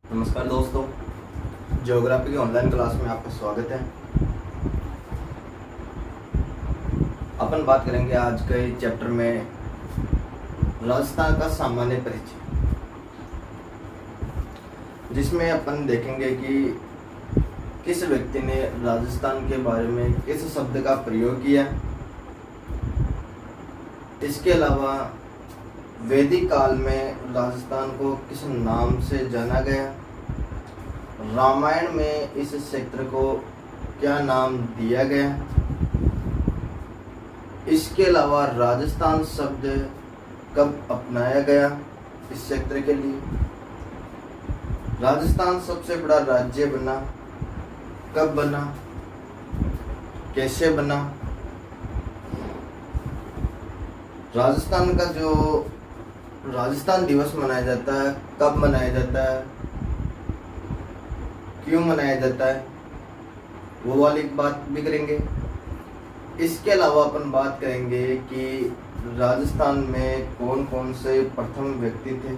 नमस्कार दोस्तों, ज्योग्राफी की ऑनलाइन क्लास में आपका स्वागत है। अपन बात करेंगे आज के चैप्टर में राजस्थान का सामान्य परिचय, जिसमें अपन देखेंगे कि किस व्यक्ति ने राजस्थान के बारे में किस शब्द का प्रयोग किया। इसके अलावा वैदिक काल में राजस्थान को किस नाम से जाना गया, रामायण में इस क्षेत्र को क्या नाम दिया गया। इसके अलावा राजस्थान शब्द कब अपनाया गया इस क्षेत्र के लिए, राजस्थान सबसे बड़ा राज्य बना, कब बना, कैसे बना, राजस्थान का जो राजस्थान दिवस मनाया जाता है कब मनाया जाता है, क्यों मनाया जाता है, वो वाली बात भी करेंगे। इसके अलावा अपन बात करेंगे कि राजस्थान में कौन कौन से प्रथम व्यक्ति थे,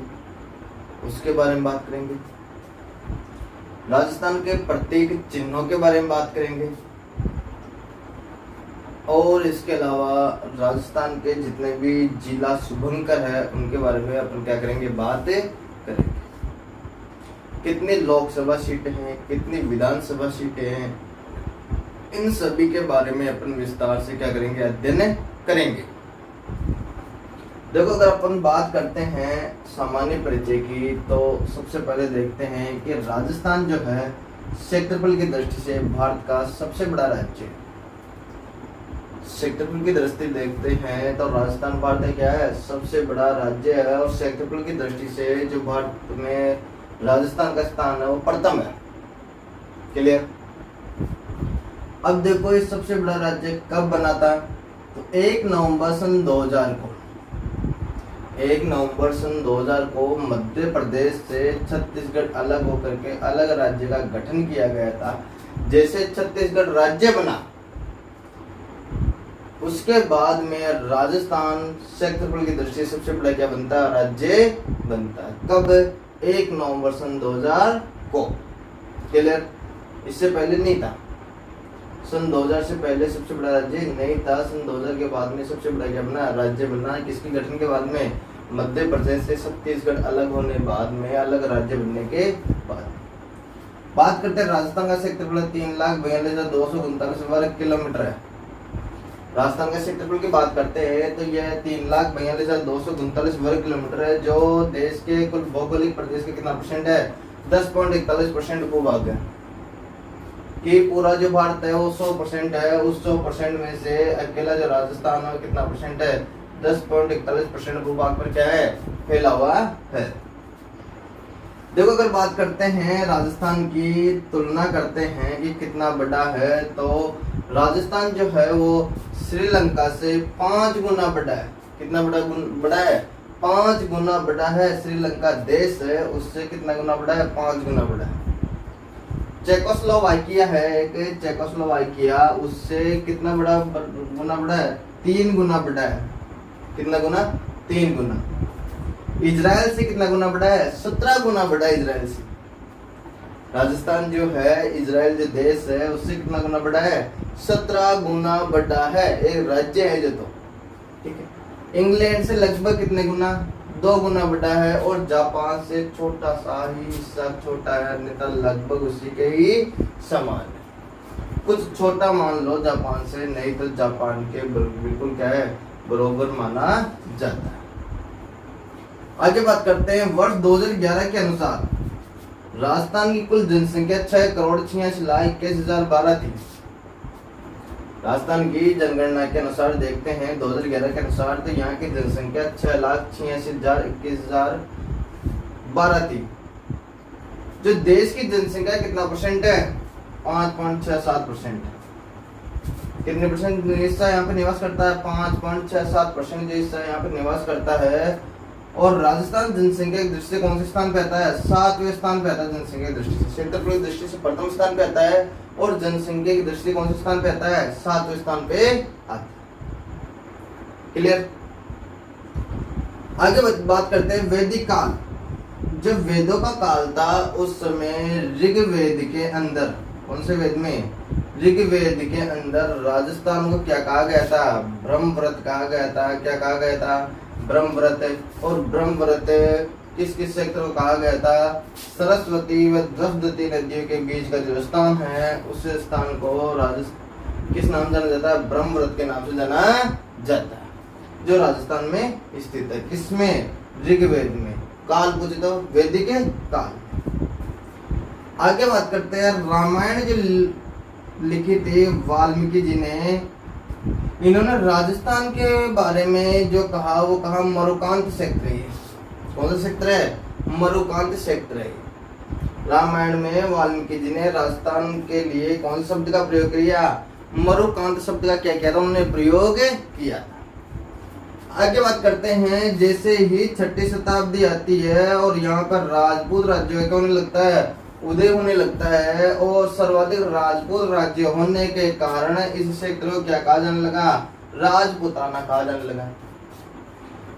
उसके बारे में बात करेंगे। राजस्थान के प्रतीक चिन्हों के बारे में बात करेंगे और इसके अलावा राजस्थान के जितने भी जिला शुभंकर है उनके बारे में अपन क्या करेंगे, बातें करेंगे। कितनी लोकसभा सीटें हैं, कितनी विधानसभा सीटें हैं, इन सभी के बारे में अपन विस्तार से क्या करेंगे, अध्ययन करेंगे। देखो, अगर अपन बात करते हैं सामान्य परिचय की, तो सबसे पहले देखते हैं कि राजस्थान जो है क्षेत्रफल की दृष्टि से भारत का सबसे बड़ा राज्य है। क्षेत्रफल की दृष्टि देखते हैं तो राजस्थान भारत में क्या है, सबसे बड़ा राज्य है और क्षेत्रफल की दृष्टि से जो भारत में राजस्थान का स्थान है वो प्रथम है। क्लियर। अब देखो, ये सबसे बड़ा राज्य कब बना था, तो 1 नवंबर सन 2000 को 1 नवंबर सन 2000 को मध्य प्रदेश से छत्तीसगढ़ अलग होकर के अलग राज्य का गठन किया गया था। जैसे छत्तीसगढ़ राज्य बना, उसके बाद में राजस्थान क्षेत्रफल की दृष्टि से सबसे बड़ा क्या बनता है, राज्य बनता है। कब, 1 नवंबर सन 2000 को। क्लियर। इससे पहले नहीं था, सन 2000 से पहले सबसे बड़ा राज्य नहीं था। सन 2000 के बाद में सबसे बड़ा क्या बना, राज्य बना। किसके गठन के बाद में, मध्य प्रदेश से छत्तीसगढ़ अलग होने बाद में, अलग राज्य बनने के बाद। बात करते हैं राजस्थान का क्षेत्रफल 3,42,239 वर्ग किलोमीटर है। राजस्थान के क्षेत्रफल की बात करते हैं तो यह 3,42,239 वर्ग किलोमीटर है, जो देश के कुल भौगोलिक प्रदेश के कितना परसेंट है, 10.41% भूभाग है। कि पूरा जो भारत है वो 100% है, उस 100% में से अकेला जो राजस्थान है कितना परसेंट है, 10.41% भूभाग पर क्या है, फैला हुआ है। देखो, अगर बात करते हैं राजस्थान की, तुलना करते हैं कि कितना बड़ा है, तो राजस्थान जो है वो श्रीलंका से 5 गुना बड़ा है। कितना बड़ा है, 5 गुना बड़ा है। श्रीलंका देश है, उससे कितना गुना बड़ा है, 5 गुना बड़ा है। चेकोस्लोवाकिया है एक, चेकोस्लोवाकिया उससे कितना गुना बड़ा है, 3 गुना बड़ा है। कितना गुना, 3 गुना। इजराइल से कितना गुना बड़ा है, 17 गुना बड़ा है इजराइल से। राजस्थान जो है, इजराइल जो देश है उससे कितना गुना बड़ा है, 17 गुना बड़ा है। एक राज्य है जो, तो ठीक है। इंग्लैंड से लगभग कितने गुना, 2 गुना बड़ा है। और जापान से छोटा सा ही हिस्सा, छोटा है, नहीं तो लगभग उसी के ही समान है। कुछ छोटा मान लो जापान से, नहीं तो जापान के बिल्कुल क्या है, बरोबर माना जाता है। आगे बात करते हैं, वर्ष 2011 के अनुसार राजस्थान की कुल जनसंख्या 6,86,21,012 थी। राजस्थान की जनगणना के अनुसार देखते हैं 2011 के अनुसार, तो यहाँ की जनसंख्या 6,86,21,012 थी। जो देश की जनसंख्या कितना परसेंट है, 5.67%। कितने परसेंट हिस्सा यहाँ पे निवास करता है, 5.67% जो हिस्सा यहाँ पे निवास करता है। और राजस्थान जनसंख्या की दृष्टि से कौन से स्थान पे आता है, 7वें स्थान पे आता है जनसंख्या की दृष्टि से। क्षेत्रफल की दृष्टि से प्रथम स्थान पे आता है और जनसंख्या की दृष्टि से कौन से स्थान पे आता है, 7वें स्थान पे आता है। क्लियर। आगे बात करते हैं वैदिक काल। जब वेदों का काल था उस समय ऋग्वेद के अंदर, कौन से वेद में, ऋग्वेद के अंदर राजस्थान को क्या कहा गया था, ब्रह्मव्रत कहा गया था। क्या कहा गया था, ब्रह्मव्रत। और ब्रह्मव्रत किस किस क्षेत्र को कहा गया था, सरस्वती व द्रवदती नदियों के बीच का जो स्थान है उस स्थान को किस नाम जाना जाता है, ब्रह्मव्रत के नाम से जाना जाता है, जो राजस्थान में स्थित है। किसमें, ऋग्वेद में। काल पूछे तो वैदिक काल। आगे बात करते हैं, रामायण जो लिखी थी वाल्मीकि जी ने, इन्होंने राजस्थान के बारे में जो कहा वो कहा मरुकांत क्षेत्र है। कौन सा क्षेत्र है, मरुकांत क्षेत्र है। रामायण में वाल्मीकि जी ने राजस्थान के लिए कौन से शब्द का प्रयोग किया, मरुकांत शब्द का क्या किया था, उन्होंने प्रयोग किया था। आगे बात करते हैं, जैसे ही 6ठी शताब्दी आती है और यहाँ पर राजपूत राज्य का होने लगता है, उदय होने लगता है, और सर्वाधिक राजपूत राज्य होने के कारण इस क्षेत्र को क्या कहा जाने लगा, राजपूताना कहा जाने लगा।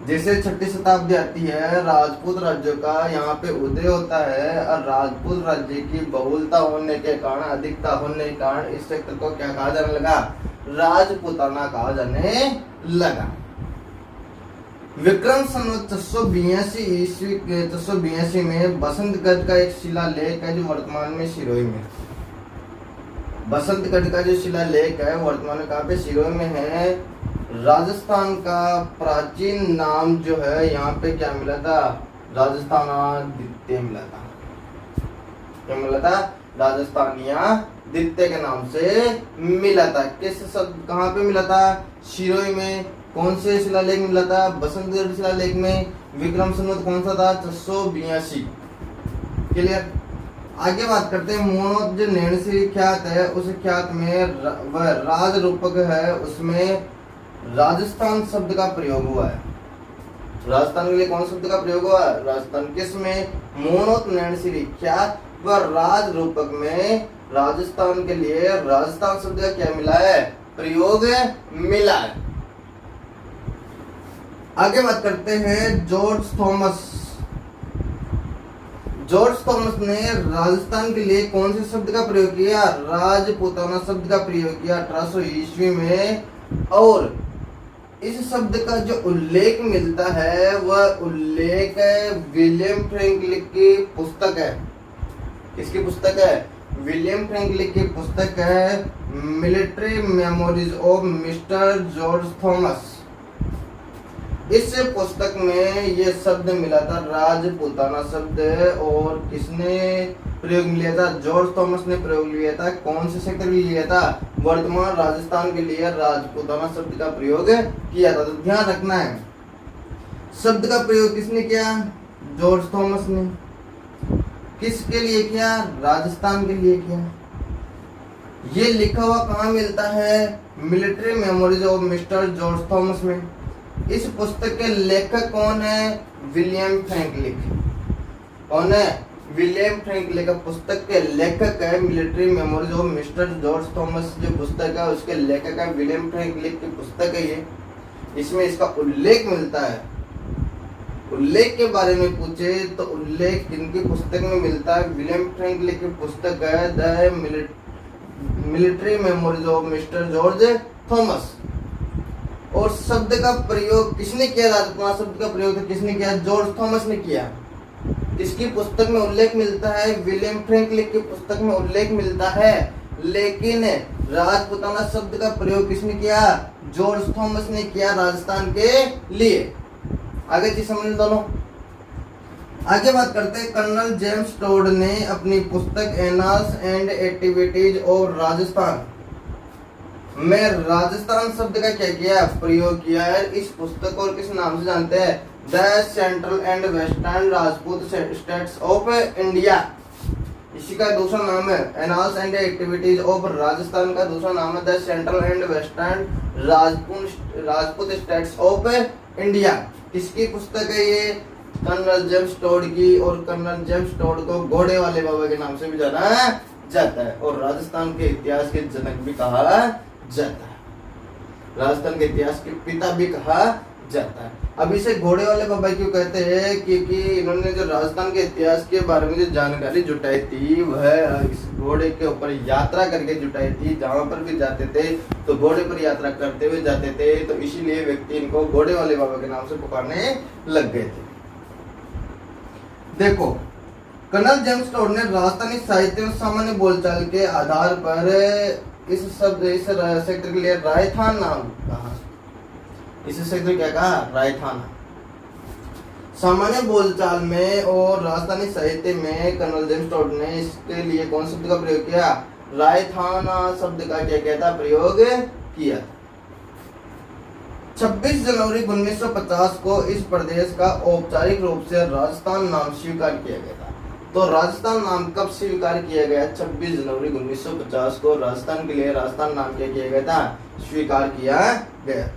जैसे 6ठी शताब्दी आती है, राजपूत राज्यों का यहाँ पे उदय होता है, और राजपूत राज्य की बहुलता होने के कारण, अधिकता होने के कारण इस क्षेत्र को क्या कहा जाने लगा, राजपूताना कहा जाने लगा। विक्रम संवत 682 ईस्वी 682 में बसंतगढ़ का एक शिलालेख है जो वर्तमान में सिरोही में, बसंतगढ़ का जो शिलालेख है वर्तमान में कहाँ पे, सिरोही में है। राजस्थान का प्राचीन नाम जो है यहाँ पे क्या मिला था, राजस्थानादित्य मिला था। क्या मिला था, राजस्थानियादित्य के नाम से मिला था। किस शब्द कहाँ पे मिला था, सिरोही में। कौन से शिलालेख मिला था, बसंतगढ़ शिलालेख में। विक्रम संवत कौन सा था, 682। क्लियर। आगे बात करते हैं, मोनोत जो नैणसी ख्यात है उस ख्यात में वह राज रूपक है, उसमें राजस्थान शब्द का प्रयोग हुआ है। राजस्थान के लिए कौन शब्द का प्रयोग हुआ है, राजस्थान। किसमें, मोनोत नैणसी ख्यात व राज रूपक में राजस्थान के लिए राजस्थान शब्द का क्या मिला है, प्रयोग मिला है। आगे बात करते हैं, जॉर्ज थॉमस ने राजस्थान के लिए कौन से शब्द का प्रयोग किया, राजपूताना शब्द का प्रयोग किया 1800 ईस्वी में। और इस शब्द का जो उल्लेख मिलता है वह उल्लेख विलियम फ्रैंकलिन की पुस्तक है। किसकी पुस्तक है, विलियम फ्रैंकलिन की पुस्तक है, military memories of mister George Thomas. इस पुस्तक में ये शब्द मिला था, राजपूताना शब्द। और किसने प्रयोग लिया था, जॉर्ज थॉमस ने प्रयोग लिया था। कौन से क्षेत्र में लिया था, वर्तमान राजस्थान के लिए राजपूताना शब्द का प्रयोग किया था। तो ध्यान रखना है, शब्द का प्रयोग किसने किया, जॉर्ज थॉमस ने। किसके लिए किया, राजस्थान के लिए किया। ये लिखा हुआ कहाँ मिलता है, military memories of mister George Thomas में। इस पुस्तक के लेखक कौन है, विलियम फ्रैंकलिन। कौन है, विलियम फ्रैंकलिन का पुस्तक के लेखक है, military memories of mister George Thomas जो पुस्तक है उसके लेखक है विलियम फ्रैंकलिन की पुस्तक है ये। इसमें इसका उल्लेख मिलता है। उल्लेख के बारे में पूछे तो उल्लेख किनकी पुस्तक में मिलता है, विलियम फ्रैंकलिन की पुस्तक है the military memories of mister George Thomas. और शब्द का प्रयोग किसने किया, राजपूताना शब्द का प्रयोग तो किसने किया, जॉर्ज थॉमस ने किया। किसकी पुस्तक में उल्लेख मिलता है, विलियम फ्रैंकलिन की पुस्तक में उल्लेख मिलता है। लेकिन राजपूताना शब्द का प्रयोग किसने किया, जॉर्ज थॉमस ने किया राजस्थान के लिए। आगे चीज समझ दोनों। आगे बात करते हैं, कर्नल जेम्स टोड ने अपनी पुस्तक annals and activities of Rajasthan में राजस्थान शब्द का क्या किया, प्रयोग किया है। इस पुस्तक को किस नाम से जानते हैं, the central and western Rajput states of India. इसी का दूसरा नाम है annals and activities of Rajasthan, का दूसरा नाम है the central and western Rajput states of India. किसकी पुस्तक है ये, कर्नल जेम्स टोड की। और कर्नल जेम्स टोड को घोड़े वाले बाबा के नाम से भी जाना जाता है, और राजस्थान के इतिहास के जनक भी कहा जाता है, राजस्थान के इतिहास के पिता भी कहा जाता है। अब इसे घोड़े वाले बाबा क्यों कहते हैं? क्योंकि इन्होंने जो राजस्थान के इतिहास के बारे में जो जानकारी जुटाई थी वह इस घोड़े के ऊपर यात्रा करके जुटाई थी। जहां पर भी जाते थे तो घोड़े पर यात्रा करते हुए जाते थे, तो इसीलिए व्यक्ति इनको घोड़े वाले बाबा के नाम से पुकारने लग गए थे। देखो, कर्नल जेम्स टोड ने राजस्थानी साहित्य और सामान्य बोलचाल के आधार पर इस सेक्टर के लिए रायथान नाम कहा। इस सेक्टर क्या कहा? रायथान। सामान्य बोलचाल में और राजस्थानी साहित्य में कर्नल जेम्स टोड ने इसके लिए कौन शब्द का प्रयोग किया? रायथाना शब्द का क्या कहता प्रयोग किया। 26 जनवरी 1950 को इस प्रदेश का औपचारिक रूप से राजस्थान नाम स्वीकार किया गया था। तो राजस्थान नाम कब स्वीकार किया गया? 26 जनवरी 1950 को राजस्थान के लिए राजस्थान नाम क्या किया गया था? स्वीकार किया गया था।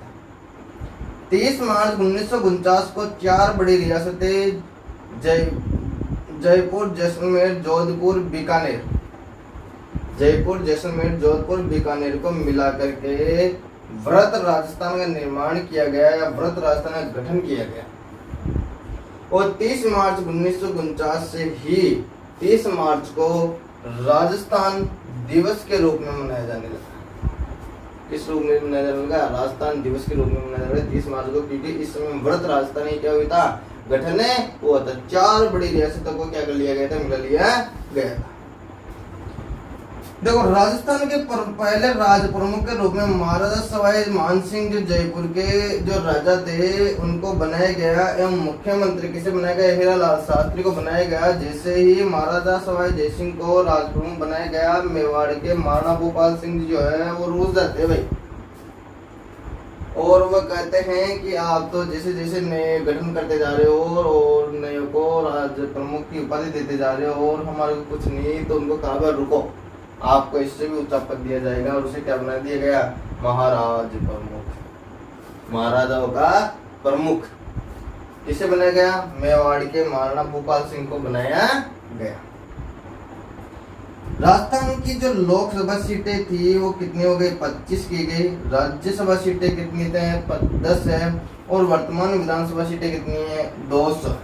30 मार्च 1949 को 4 बड़ी रियासतें जयपुर, जैसलमेर, जोधपुर, बीकानेर, जयपुर, जैसलमेर, जोधपुर, बीकानेर को मिला करके वृहत राजस्थान का निर्माण किया गया या वृहत राजस्थान का गठन किया गया। और 30 मार्च 1949 से ही 30 मार्च को राजस्थान दिवस के रूप में मनाया जाने लगा। किस रूप में मनाया जाने लगा? राजस्थान दिवस के रूप में मनाया जाने लगा 30 मार्च को, क्योंकि इस समय वृहत राजस्थानी क्या हुआ था? गठन हुआ था। 4 बड़ी रियासतों को क्या कर लिया गया था? मिला लिया गया था। देखो, राजस्थान के पहले राज प्रमुख के रूप में महाराजा सवाई मानसिंह जो जयपुर के जो राजा थे उनको बनाया गया, एवं मुख्यमंत्री किसे बनाया गया? हीरालाल शास्त्री को बनाया गया। जैसे ही महाराजा सवाई जयसिंह को राज प्रमुख बनाया गया, मेवाड़ के महाराणा भूपाल सिंह जो है वो रूस जाते भाई, और वह कहते हैं कि आप तो जैसे जैसे नए गठन करते जा रहे हो और नए को राज प्रमुख की उपाधि देते जा रहे हो और हमारे को कुछ नहीं, तो उनको कहा रुको, आपको इससे भी ऊंचा पद दिया जाएगा। और उसे क्या बना दिया गया? महाराज प्रमुख, महाराजाओं का प्रमुख। किसे बनाया गया? मेवाड़ के महाराणा भूपाल सिंह को बनाया गया। राजस्थान की जो लोकसभा सीटें थी वो कितनी हो गई? 25 की गई। राज्यसभा सीटें कितनी थे? 10 है। और वर्तमान विधानसभा सीटें कितनी है? 200।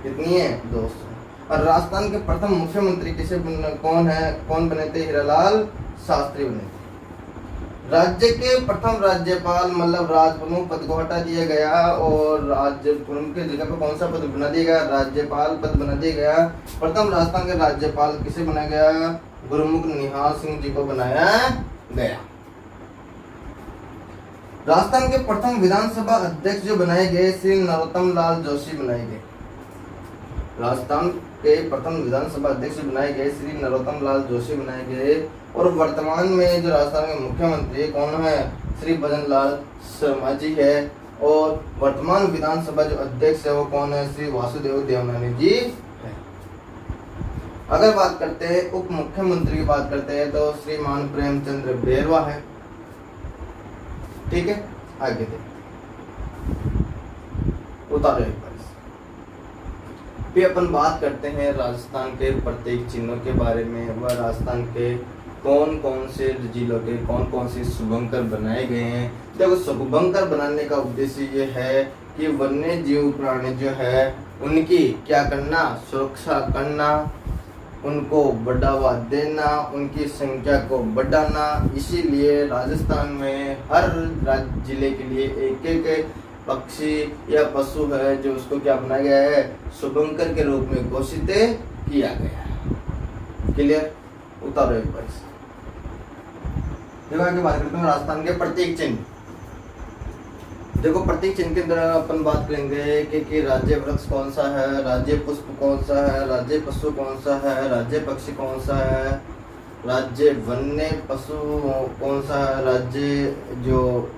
कितनी है? 200। और राजस्थान के प्रथम मुख्यमंत्री किसे कौन बने थे? हीरालाल शास्त्री बने थे। राज्य के प्रथम राज्यपाल मतलब राज प्रमुख पद को हटा दिया गया और राज्य प्रमुख की जगह पर कौन सा पद बना दिया गया? राज्यपाल पद बना दिया गया। प्रथम राजस्थान के राज्यपाल किसे बनाया गया? गुरुमुख निहाल सिंह जी को बनाया गया। राजस्थान के प्रथम विधानसभा अध्यक्ष जो बनाए गए श्री नरोत्तम लाल जोशी बनाए गए। राजस्थान के प्रथम विधानसभा अध्यक्ष बनाए गए श्री नरोत्तम लाल जोशी बनाए गए। और वर्तमान में जो राजस्थान के मुख्यमंत्री कौन है? श्री भजन लाल शर्मा जी है। और वर्तमान विधानसभा जो अध्यक्ष है वो कौन है? श्री वासुदेव देवनानी जी है। अगर बात करते हैं उप मुख्यमंत्री की बात करते हैं तो श्रीमान प्रेमचंद्र बेरवा है। ठीक है, आगे देखते उतारो एक बार। फिर अपन बात करते हैं राजस्थान के प्रत्येक चिन्हों के बारे में। वह राजस्थान के कौन कौन से जिलों के कौन कौन से शुभंकर बनाए गए हैं। देखो, शुभंकर बनाने का उद्देश्य ये है कि वन्य जीव प्राणी जो है उनकी क्या करना? सुरक्षा करना, उनको बढ़ावा देना, उनकी संख्या को बढ़ाना। इसीलिए राजस्थान में हर जिले के लिए एक एक पक्षी या पशु है जो उसको क्या बनाया गया है? शुभंकर के रूप में घोषित किया गया है। क्लियर? उतारो एक बार। देखो, आगे बात करते हैं राजस्थान के प्रतीक चिन्ह। देखो, प्रतीक चिन्ह के अंदर अपन बात करेंगे कि राज्य वृक्ष कौन सा है, राज्य पुष्प कौन सा है, राज्य पशु कौन सा है, राज्य पक्षी कौन सा है, राज्य वन्य पशु कौन सा है, राज्य जो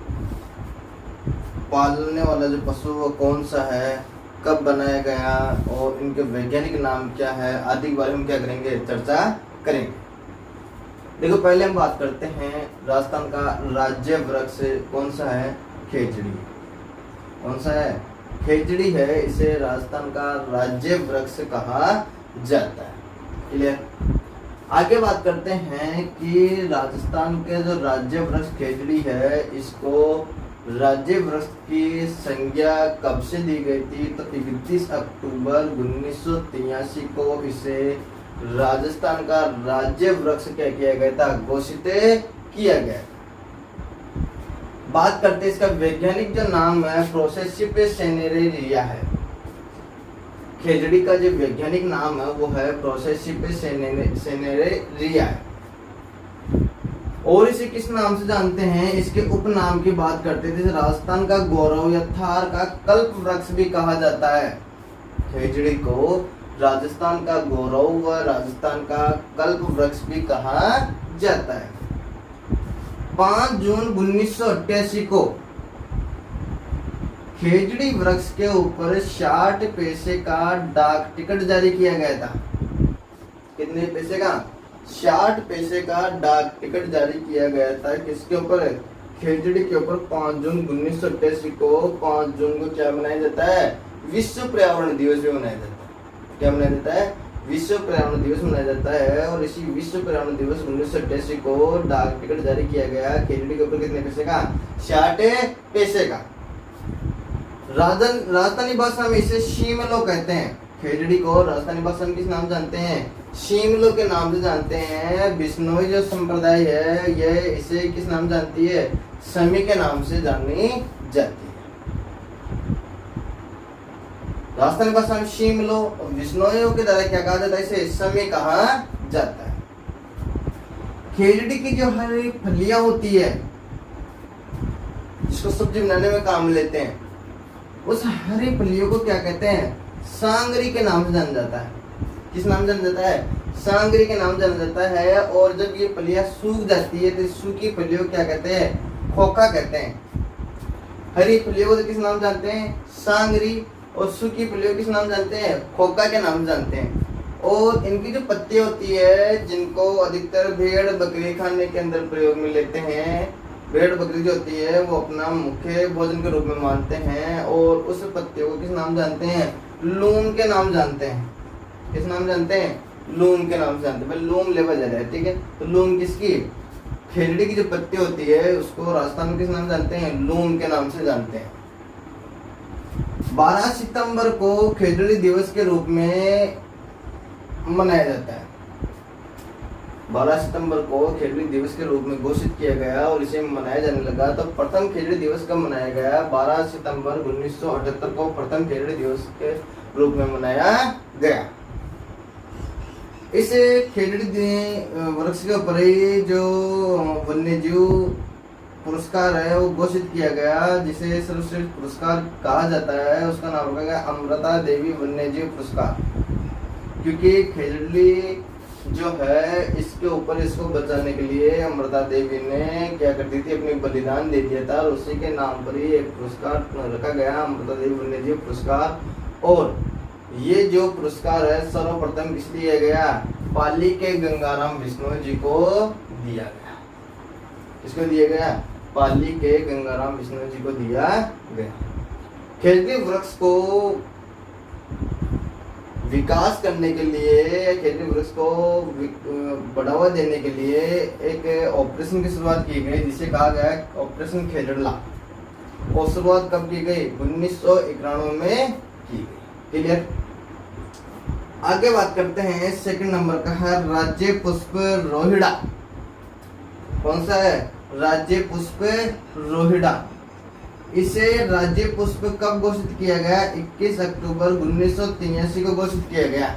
पालने वाला जो पशु वो कौन सा है, कब बनाया गया और इनके वैज्ञानिक नाम क्या है आदि के बारे में क्या करेंगे? चर्चा करेंगे। देखो, पहले हम बात करते हैं राजस्थान का राज्य वृक्ष कौन सा है? खेजड़ी। कौन सा है? खेजड़ी है। इसे राजस्थान का राज्य वृक्ष कहा जाता है। क्लियर? आगे बात करते हैं कि राजस्थान के जो राज्य वृक्ष खेजड़ी है इसको राज्य वृक्ष की संज्ञा कब से दी गई थी? तो 31 अक्टूबर 1983 को इसे राजस्थान का राज्य वृक्ष क्या किया गया था? घोषित किया गया। बात करते हैं इसका वैज्ञानिक जो नाम है प्रोसेसिप सेनेरेरिया है। खेजड़ी का जो वैज्ञानिक नाम है वो है प्रोसेसिप सेनेरेरिया है। और इसे किस नाम से जानते हैं? इसके उपनाम की बात करते थे। राजस्थान का गौरव या थार का कल्प वृक्ष भी कहा जाता है। खेजड़ी को राजस्थान का गौरव व राजस्थान का कल्प वृक्ष भी कहा जाता है। 5 जून 1988 को खेजड़ी वृक्ष के ऊपर 60 पैसे का डाक टिकट जारी किया गया था। कितने पैसे का? 60 पैसे का डाक टिकट जारी किया गया था। किसके ऊपर? खेजड़ी के ऊपर 5 जून 1988 को। 5 जून को क्या मनाया जाता है? विश्व पर्यावरण दिवस भी मनाया जाता है। क्या मनाया जाता है? विश्व पर्यावरण दिवस मनाया जाता है। और इसी विश्व पर्यावरण दिवस 1988 को डाक टिकट जारी किया गया खेजड़ी के ऊपर कितने पैसे का? 60 पैसे का। राजस्थानी भाषा में इसे शीमलो कहते हैं। खेजड़ी को राजस्थानी भाषा में किस नाम जानते हैं? शीमलो के नाम से जानते हैं। बिश्नोई जो संप्रदाय है ये इसे किस नाम जानती है? समी के नाम से जानी जाती है। राजस्थानी भाषा में शीमलो और बिश्नोइयों के द्वारा क्या कहा जाता है? इसे समी कहा जाता है। खेजड़ी की जो हरी फलियां होती है जिसको सब्जी बनाने में काम लेते हैं, उस हरी फलियों को क्या कहते हैं? सांगरी के नाम से जाना जाता है। किस नाम से जाना जाता है? सांगरी के नाम से जाना जाता है। और जब ये फलियां सूख जाती है तो सूखी फलियों को क्या कहते हैं? खोखा कहते हैं। हरी फलियों को तो किस नाम जानते हैं? सांगरी। और सूखी फलियों किस नाम जानते हैं? खोखा के नाम जानते हैं। और इनकी जो पत्ती होती है जिनको अधिकतर भेड़ बकरी खाने के अंदर प्रयोग में लेते हैं, भेड़ बकरी जो होती है वो अपना मुख्य भोजन के रूप में मानते हैं। और उस पत्तियों को किस नाम जानते हैं? लूम के नाम जानते हैं। किस नाम जानते हैं? लूम के नाम जानते हैं। भाई लूम लेवा जा रहा है, ठीक है। तो लूम किसकी? खेजड़ी की जो पत्ती होती है उसको राजस्थान में किस नाम जानते हैं? लूम के नाम से जानते हैं। 12 सितंबर को खेजड़ी दिवस के रूप में मनाया जाता है। 12 सितंबर को खेजड़ी दिवस के रूप में घोषित किया गया और इसे मनाया जाने लगा। तो प्रथम खेजड़ी दिवस कब मनाया गया? 12 सितंबर 1978 को प्रथम खेजड़ी दिवस के रूप में मनाया गया। इस खेजड़ी वृक्ष के ऊपर ही जो वन्यजीव पुरस्कार है वो घोषित किया गया, जिसे सर्वश्रेष्ठ पुरस्कार कहा जाता है। उसका नाम रखा गया अमृता देवी वन्यजीव पुरस्कार। क्योंकि खेजड़ी जो है इसके ऊपर इसको बचाने के लिए अमृता देवी ने क्या करती थी? अपनी बलिदान दे दिया था और उसी के नाम पर ही एक पुरस्कार रखा गया, अमृता देवी वन्यजीव पुरस्कार। और ये जो पुरस्कार है सर्वप्रथम किस दिया गया? पाली के गंगाराम बिश्नोई जी को दिया गया। किसको दिया गया? पाली के गंगाराम बिश्नोई जी को दिया गया। खेजड़ी वृक्ष को विकास करने के लिए, खेजड़ी वृक्ष को बढ़ावा देने के लिए एक ऑपरेशन की शुरुआत की गई जिसे कहा गया ऑपरेशन खेजड़ला। और शुरुआत कब की गई? 1991 में की गई। क्लियर? आगे बात करते हैं सेकंड नंबर का है राज्य पुष्प रोहिड़ा। कौन सा है? राज्य पुष्प रोहिड़ा। इसे राज्य पुष्प कब घोषित किया गया? 21 अक्टूबर 1983 को घोषित किया गया।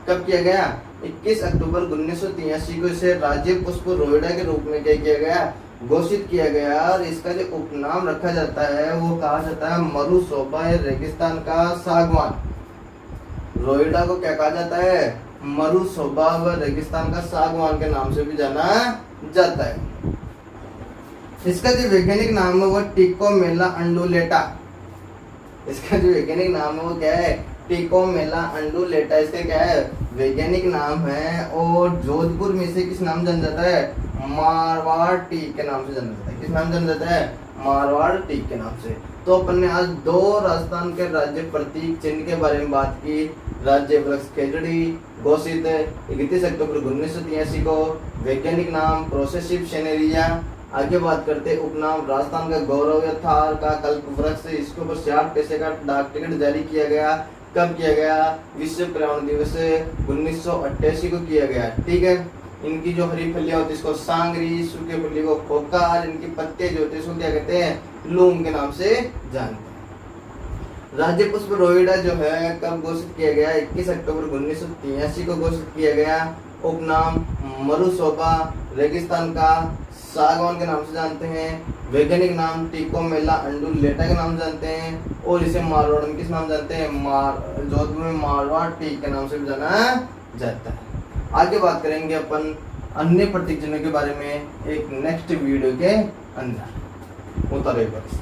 कब किया गया? 21 अक्टूबर 1983 को इसे राज्य पुष्प रोहिड़ा के रूप में क्या किया गया? घोषित किया गया। और इसका जो उपनाम रखा जाता है वो कहा जाता है मरुशोभा या रेगिस्तान का सागवान। रोहिड़ा को क्या कहा जाता है? मरुशोभा व रेगिस्तान का सागवान के नाम से भी जाना जाता है। इसका जो वैज्ञानिक नाम है वो टिकोमेला अंडुलेटा। इसका जो वैज्ञानिक नाम है वो क्या है? टिकोमेला अंडुलेटा। इसका क्या है? वैज्ञानिक नाम है। और जोधपुर में इसे किस नाम जाना जाता है? मारवाड़ टीक के नाम से जाना जाता है। किस नाम जाना जाता है? मारवाड़ टीक के नाम से। तो अपन ने आज 2 राजस्थान के राज्य प्रतीक चिन्ह के बारे में बात की। राज्य वृक्ष खेजड़ी घोषित 31 अक्टूबर 1983 को। वैज्ञानिक नाम प्रोसेसिव सेनेरिया। आगे बात करते हैं उपनाम राजस्थान का गौरव या थार का कल्प वृक्ष, इसके ऊपर 60 पैसे का डाक टिकट जारी किया गया। कब किया गया? विश्व पर्यावरण दिवस 1988 को किया गया। ठीक है। इनकी जो हरी फलियां होती है इसको सांगरी, सूखे फली को खोकार, इनके पत्ते जो होते हैं इसको क्या कहते हैं? लूम के नाम से जानते हैं। राज्य पुष्प रोहिड़ा जो है कब घोषित किया गया? 21 अक्टूबर 1983 को घोषित किया गया। उपनाम मरुशोभा, रेगिस्तान का सागवान के नाम से जानते हैं। वैज्ञानिक नाम टिकोमेला अंडुलेटा के नाम से जानते हैं। और इसे मारवाड़ में किस नाम जानते हैं? जोधपुर में मारवाड़ टीक के नाम से भी जाना जाता है। आगे बात करेंगे अपन अन्य प्रतीक चिन्हों के बारे में एक नेक्स्ट वीडियो के अंदर। उतारे बस।